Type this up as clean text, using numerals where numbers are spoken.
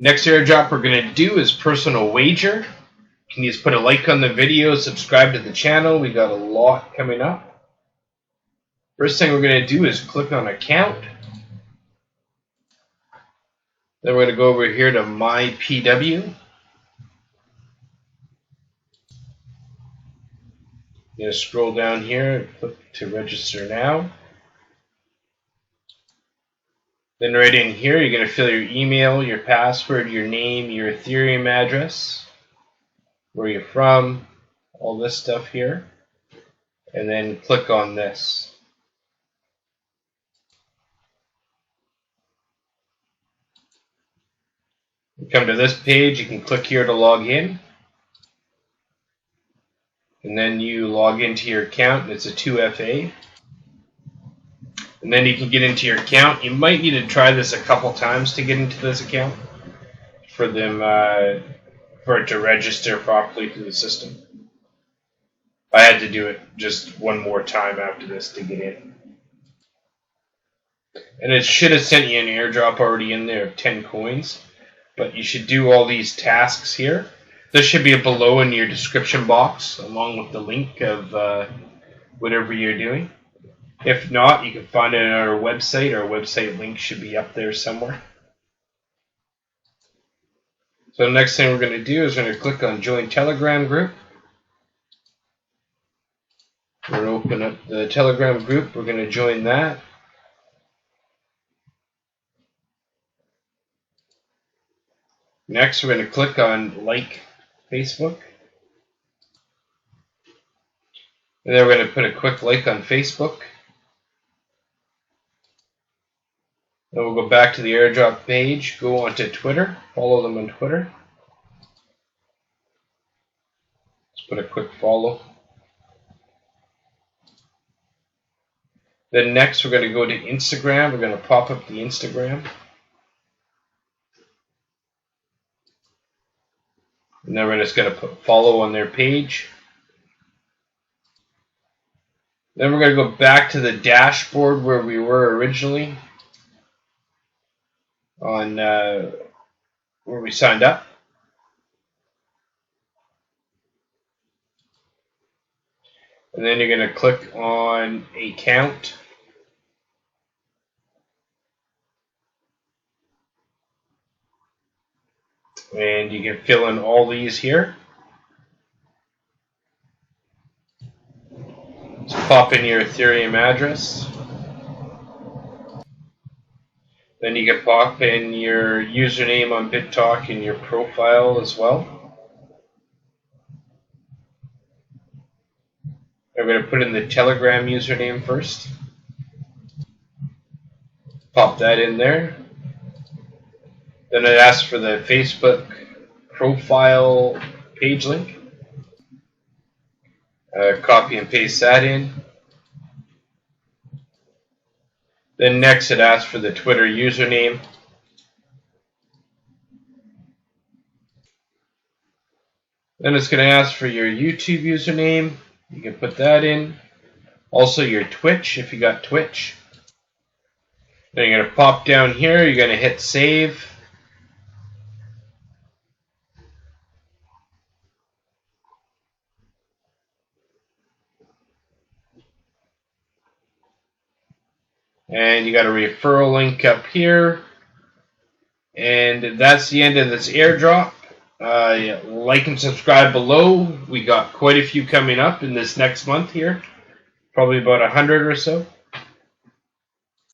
Next airdrop we're going to do is personal wager. Can you just put a like on the video, subscribe to the channel? We got a lot coming up. First thing we're going to do is click on account. Then we're going to go over here to MyPW. You're going to scroll down here and click to register now. Then right in here, you're going to fill your email, your password, your name, your Ethereum address, where you're from, all this stuff here, and then click on this. You come to this page, you can click here to log in, and then you log into your account, and it's a 2FA. And then you can get into your account. You might need to try this a couple times to get into this account for it to register properly to the system. I had to do it just one more time after this to get in. And it should have sent you an airdrop already in there of 10 coins. But you should do all these tasks here. This should be below in your description box along with the link of whatever you're doing. If not, you can find it on our website. Our website link should be up there somewhere. So the next thing we're going to do is we're going to click on Join Telegram Group. We're going to open up the Telegram group. We're going to join that. Next, we're going to click on Like Facebook. And then we're going to put a quick like on Facebook. Then we'll go back to the airdrop page, go onto Twitter, follow them on Twitter. Let's put a quick follow. Then next we're going to go to Instagram. We're going to pop up the Instagram. And then we're just going to put follow on their page. Then we're going to go back to the dashboard where we were originally on where we signed up. And then you're going to click on account. And you can fill in all these here. Just pop in your Ethereum address. Then you can pop in your username on BitTalk and your profile as well. I'm going to put in the Telegram username first. Pop that in there. Then it asks for the Facebook profile page link. Copy and paste that in. Then next it asks for the Twitter username. Then it's going to ask for your YouTube username. You can put that in. Also your Twitch if you got Twitch. Then you're going to pop down here. You're going to hit save. And you got a referral link up here. And that's the end of this airdrop. Like and subscribe below. We got quite a few coming up in this next month here. Probably about 100 or so.